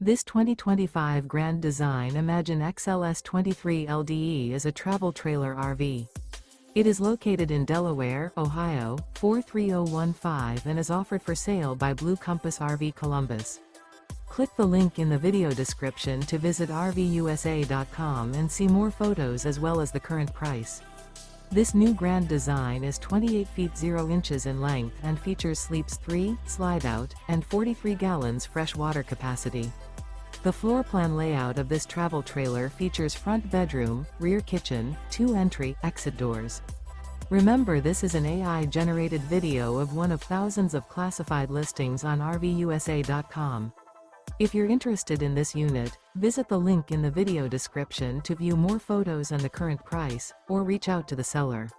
This 2025 Grand Design Imagine XLS 23 LDE is a travel trailer RV. It is located in Delaware, Ohio, 43015 and is offered for sale by Blue Compass RV Columbus. Click the link in the video description to visit RVUSA.com and see more photos as well as the current price. This new Grand Design is 28 feet 0 inches in length and features sleeps 3, Slideout, and 43 gallons fresh water capacity. The floor plan layout of this travel trailer features front bedroom, rear kitchen, 2 entry/exit doors. Remember, this is an AI-generated video of one of thousands of classified listings on RVUSA.com. If you're interested in this unit, visit the link in the video description to view more photos and the current price, or reach out to the seller.